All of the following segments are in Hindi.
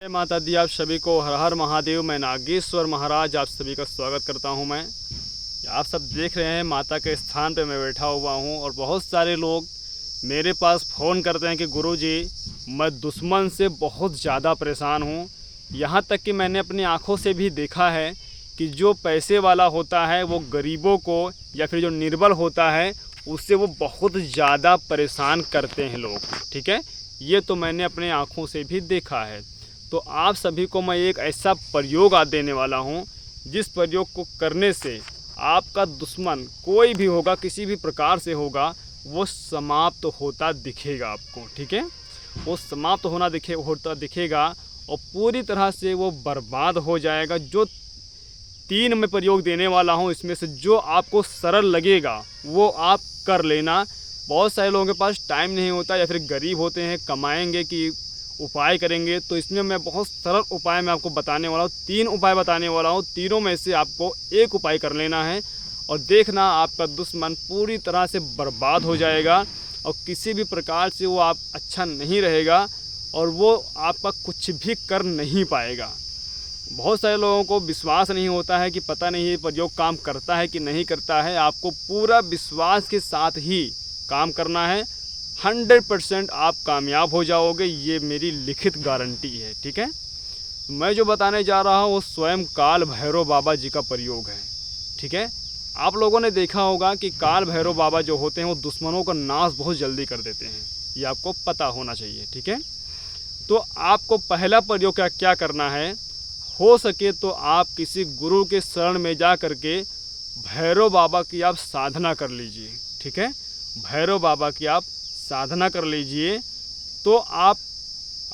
जय माता दी। आप सभी को हर हर महादेव। मैं नागेश्वर महाराज आप सभी का स्वागत करता हूं। मैं आप सब देख रहे हैं माता के स्थान पे मैं बैठा हुआ हूं और बहुत सारे लोग मेरे पास फ़ोन करते हैं कि गुरुजी मैं दुश्मन से बहुत ज़्यादा परेशान हूं। यहां तक कि मैंने अपनी आँखों से भी देखा है कि जो पैसे वाला होता है वो गरीबों को या फिर जो निर्बल होता है उससे वो बहुत ज़्यादा परेशान करते हैं लोग। ठीक है, ये तो मैंने अपने आँखों से भी देखा है। तो आप सभी को मैं एक ऐसा प्रयोग आज देने वाला हूं जिस प्रयोग को करने से आपका दुश्मन कोई भी होगा, किसी भी प्रकार से होगा, वो समाप्त होता दिखेगा आपको। ठीक है, वो समाप्त होता दिखेगा और पूरी तरह से वो बर्बाद हो जाएगा। जो 3 मैं प्रयोग देने वाला हूं इसमें से जो आपको सरल लगेगा वो आप कर लेना। बहुत सारे लोगों के पास टाइम नहीं होता या फिर गरीब होते हैं, कमाएंगे कि उपाय करेंगे, तो इसमें मैं बहुत सरल उपाय मैं आपको बताने वाला हूँ। 3 उपाय बताने वाला हूँ, तीनों में से आपको एक उपाय कर लेना है और देखना आपका दुश्मन पूरी तरह से बर्बाद हो जाएगा और किसी भी प्रकार से वो आप अच्छा नहीं रहेगा और वो आपका कुछ भी कर नहीं पाएगा। बहुत सारे लोगों को विश्वास नहीं होता है कि पता नहीं ये प्रयोग काम करता है कि नहीं करता है। आपको पूरा विश्वास के साथ ही काम करना है। 100% आप कामयाब हो जाओगे, ये मेरी लिखित गारंटी है। ठीक है, मैं जो बताने जा रहा हूँ वो स्वयं काल भैरव बाबा जी का प्रयोग है। ठीक है, आप लोगों ने देखा होगा कि काल भैरव बाबा जो होते हैं वो दुश्मनों का नाश बहुत जल्दी कर देते हैं, ये आपको पता होना चाहिए। ठीक है, तो आपको पहला प्रयोग क्या करना है, हो सके तो आप किसी गुरु के शरण में जा करके भैरव बाबा की आप साधना कर लीजिए। ठीक है, भैरव बाबा की आप साधना कर लीजिए तो आप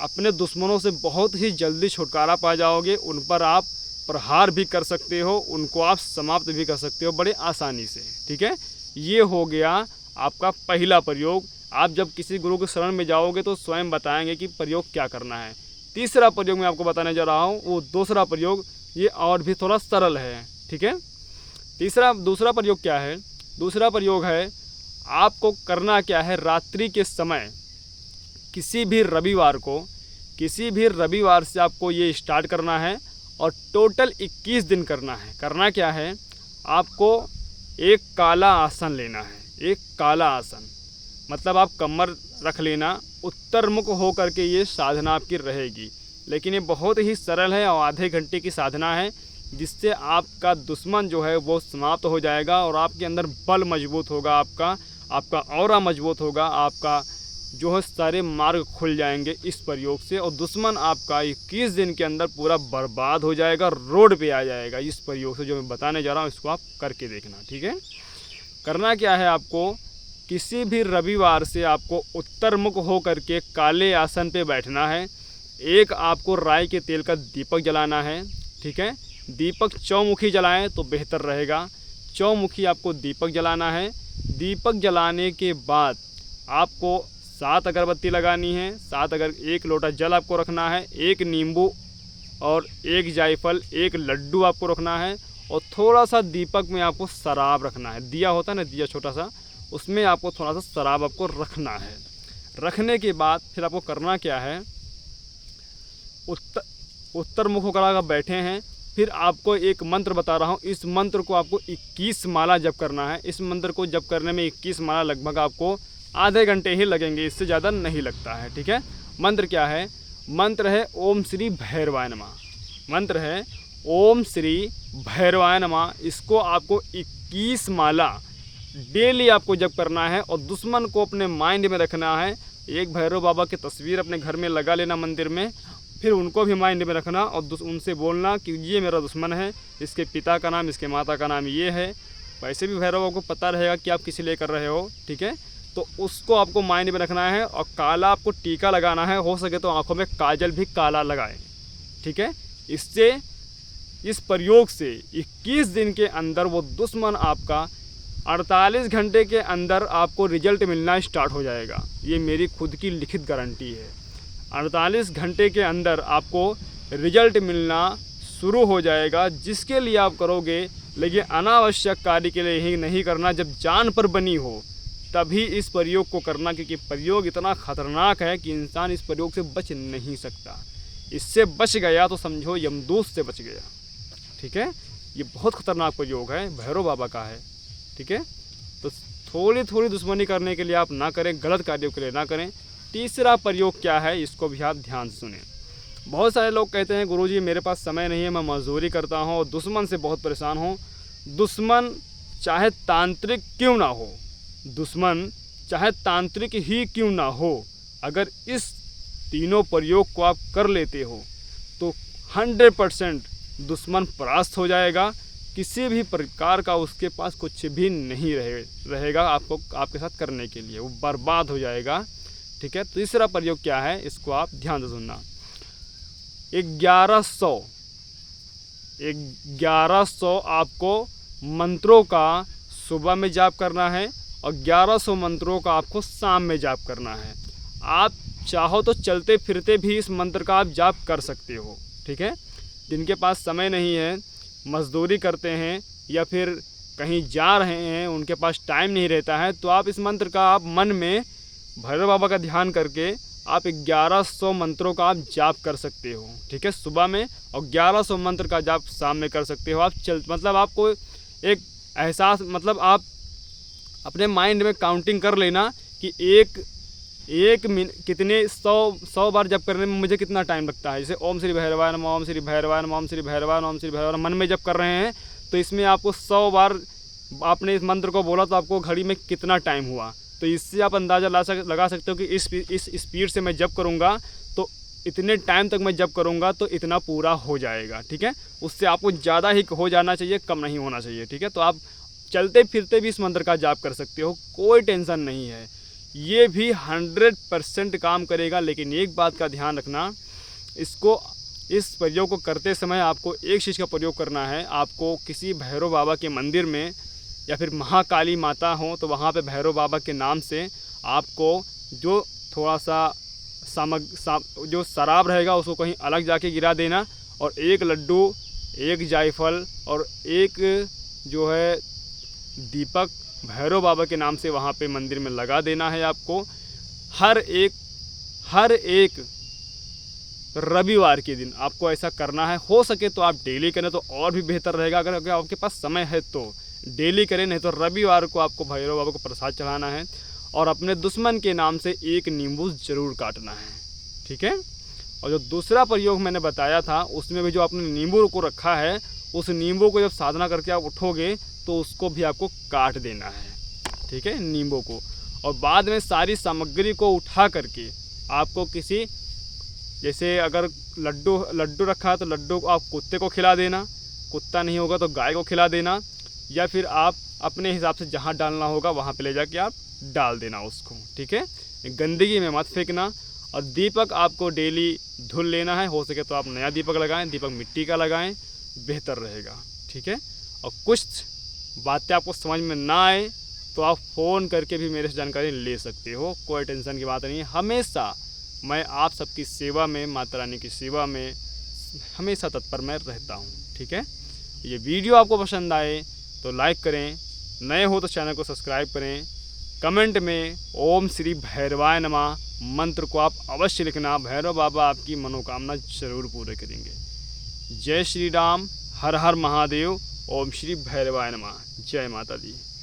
अपने दुश्मनों से बहुत ही जल्दी छुटकारा पा जाओगे। उन पर आप प्रहार भी कर सकते हो, उनको आप समाप्त भी कर सकते हो बड़े आसानी से। ठीक है, ये हो गया आपका पहला प्रयोग। आप जब किसी गुरु के शरण में जाओगे तो स्वयं बताएंगे कि प्रयोग क्या करना है। तीसरा प्रयोग मैं आपको बताने जा रहा हूँ, वो दूसरा प्रयोग ये और भी थोड़ा सरल है। ठीक है, दूसरा प्रयोग क्या है, दूसरा प्रयोग है आपको करना क्या है, रात्रि के समय किसी भी रविवार से आपको ये स्टार्ट करना है और टोटल 21 दिन करना है। करना क्या है, आपको एक काला आसन लेना है। एक काला आसन मतलब आप कमर रख लेना, उत्तर मुख हो करके ये साधना आपकी रहेगी। लेकिन ये बहुत ही सरल है और आधे घंटे की साधना है जिससे आपका दुश्मन जो है वो समाप्त हो जाएगा और आपके अंदर बल मजबूत होगा, आपका ऑरा मजबूत होगा, आपका जो है सारे मार्ग खुल जाएंगे इस प्रयोग से और दुश्मन आपका 21 दिन के अंदर पूरा बर्बाद हो जाएगा, रोड पे आ जाएगा। इस प्रयोग से जो मैं बताने जा रहा हूँ इसको आप करके देखना। ठीक है, करना क्या है, आपको किसी भी रविवार से आपको उत्तर मुख हो करके काले आसन पे बैठना है। एक आपको राई के तेल का दीपक जलाना है। ठीक है, दीपक चौमुखी जलाएं तो बेहतर रहेगा। चौमुखी आपको दीपक जलाना है। दीपक जलाने के बाद आपको 7 अगरबत्ती लगानी है। 1 लोटा जल आपको रखना है, 1 नींबू और 1 जायफल, 1 लड्डू आपको रखना है और थोड़ा सा दीपक में आपको शराब रखना है। दिया होता है ना, दिया छोटा सा, उसमें आपको थोड़ा सा शराब आपको रखना है। रखने के बाद फिर आपको करना क्या है, उत्तर मुख होकर आप बैठे हैं। फिर आपको एक मंत्र बता रहा हूँ, इस मंत्र को आपको 21 माला जप करना है। इस मंत्र को जप करने में 21 माला लगभग आपको आधे घंटे ही लगेंगे, इससे ज़्यादा नहीं लगता है। ठीक है, मंत्र क्या है, मंत्र है ओम श्री भैरवाय नमः। मंत्र है ओम श्री भैरवाय नमः। इसको आपको 21 माला डेली आपको जप करना है और दुश्मन को अपने माइंड में रखना है। एक भैरव बाबा की तस्वीर अपने घर में लगा लेना मंदिर में, फिर उनको भी माइंड में रखना और उनसे बोलना कि ये मेरा दुश्मन है, इसके पिता का नाम, इसके माता का नाम ये है। वैसे भी भैरव को पता रहेगा कि आप किसी लिए कर रहे हो। ठीक है, तो उसको आपको माइंड में रखना है और काला आपको टीका लगाना है। हो सके तो आंखों में काजल भी काला लगाएं। ठीक है, इससे इस प्रयोग से 21 दिन के अंदर वो दुश्मन आपका 48 घंटे के अंदर आपको रिजल्ट मिलना स्टार्ट हो जाएगा। ये मेरी खुद की लिखित गारंटी है। 48 घंटे के अंदर आपको रिजल्ट मिलना शुरू हो जाएगा, जिसके लिए आप करोगे। लेकिन अनावश्यक कार्य के लिए ही नहीं करना, जब जान पर बनी हो तभी इस प्रयोग को करना, क्योंकि प्रयोग इतना ख़तरनाक है कि इंसान इस प्रयोग से बच नहीं सकता। इससे बच गया तो समझो यमदूत से बच गया। ठीक है, ये बहुत खतरनाक प्रयोग है, भैरव बाबा का है। ठीक है, तो थोड़ी थोड़ी दुश्मनी करने के लिए आप ना करें, गलत कार्यों के लिए ना करें। तीसरा प्रयोग क्या है, इसको भी आप ध्यान से सुनें। बहुत सारे लोग कहते हैं गुरुजी मेरे पास समय नहीं है, मैं मजदूरी करता हूँ और दुश्मन से बहुत परेशान हूँ। दुश्मन चाहे तांत्रिक क्यों ना हो, दुश्मन चाहे तांत्रिक ही क्यों ना हो, अगर इस तीनों प्रयोग को आप कर लेते हो तो 100% दुश्मन परास्त हो जाएगा। किसी भी प्रकार का उसके पास कुछ भी नहीं रहेगा आपको आपके साथ करने के लिए, वो बर्बाद हो जाएगा। ठीक है, तीसरा प्रयोग क्या है, इसको आप ध्यान से सुनना। 1100 आपको मंत्रों का सुबह में जाप करना है और 1100 मंत्रों का आपको शाम में जाप करना है। आप चाहो तो चलते फिरते भी इस मंत्र का आप जाप कर सकते हो। ठीक है, जिनके पास समय नहीं है, मजदूरी करते हैं या फिर कहीं जा रहे हैं, उनके पास टाइम नहीं रहता है, तो आप इस मंत्र का आप मन में भैरव बाबा का ध्यान करके आप 1100 मंत्रों का आप जाप कर सकते हो। ठीक है, सुबह में, और 1100 मंत्र का जाप शाम में कर सकते हो। आप मतलब आपको एक एहसास, मतलब आप अपने माइंड में काउंटिंग कर लेना कि एक मिनट कितने 100 बार जप करने में मुझे कितना टाइम लगता है। जैसे ओम श्री भैरवाय नमः, ओम श्री भैरवाय नमः, ओम श्री भैरवाय नमः, ओम श्री भैरवाय मन में जप कर रहे हैं, तो इसमें आपको 100 बार आपने इस मंत्र को बोला तो आपको घड़ी में कितना टाइम हुआ। तो इससे आप अंदाज़ा लगा सकते हो कि इस स्पीड से मैं जप करूँगा तो इतने टाइम तक मैं जप करूँगा तो इतना पूरा हो जाएगा। ठीक है, उससे आपको ज़्यादा ही हो जाना चाहिए, कम नहीं होना चाहिए। ठीक है, तो आप चलते फिरते भी इस मंत्र का जाप कर सकते हो, कोई टेंशन नहीं है। ये भी 100% काम करेगा। लेकिन एक बात का ध्यान रखना, इस प्रयोग को करते समय आपको एक चीज़ का प्रयोग करना है। आपको किसी भैरव बाबा के मंदिर में या फिर महाकाली माता हो तो वहाँ पे भैरव बाबा के नाम से आपको जो थोड़ा सा जो शराब रहेगा उसको कहीं अलग जाके गिरा देना, और एक लड्डू, एक जायफल और एक जो है दीपक भैरव बाबा के नाम से वहाँ पे मंदिर में लगा देना है आपको। हर एक रविवार के दिन आपको ऐसा करना है। हो सके तो आप डेली करें तो और भी बेहतर रहेगा। अगर आपके पास समय है तो डेली करें, नहीं तो रविवार को आपको भैरव बाबा को प्रसाद चढ़ाना है और अपने दुश्मन के नाम से एक नींबू ज़रूर काटना है। ठीक है, और जो दूसरा प्रयोग मैंने बताया था उसमें भी जो आपने नींबू को रखा है, उस नींबू को जब साधना करके आप उठोगे तो उसको भी आपको काट देना है। ठीक है, नींबू को, और बाद में सारी सामग्री को उठा करके आपको किसी, जैसे अगर लड्डू रखा है तो लड्डू को आप कुत्ते को खिला देना, कुत्ता नहीं होगा तो गाय को खिला देना, या फिर आप अपने हिसाब से जहाँ डालना होगा वहाँ पे ले जाके आप डाल देना उसको। ठीक है, गंदगी में मत फेंकना। और दीपक आपको डेली धुल लेना है, हो सके तो आप नया दीपक लगाएं, दीपक मिट्टी का लगाएं, बेहतर रहेगा। ठीक है, और कुछ बातें आपको समझ में ना आए तो आप फ़ोन करके भी मेरे से जानकारी ले सकते हो, कोई टेंशन की बात नहीं है। हमेशा मैं आप सबकी सेवा में, माता रानी की सेवा में हमेशा तत्पर मैं रहता हूँ। ठीक है, ये वीडियो आपको पसंद आए तो लाइक करें, नए हो तो चैनल को सब्सक्राइब करें। कमेंट में ओम श्री भैरवाय नमः मंत्र को आप अवश्य लिखना, भैरव बाबा आपकी मनोकामना जरूर पूरे करेंगे। जय श्री राम, हर हर महादेव, ओम श्री भैरवाय नमः। जय माता दी।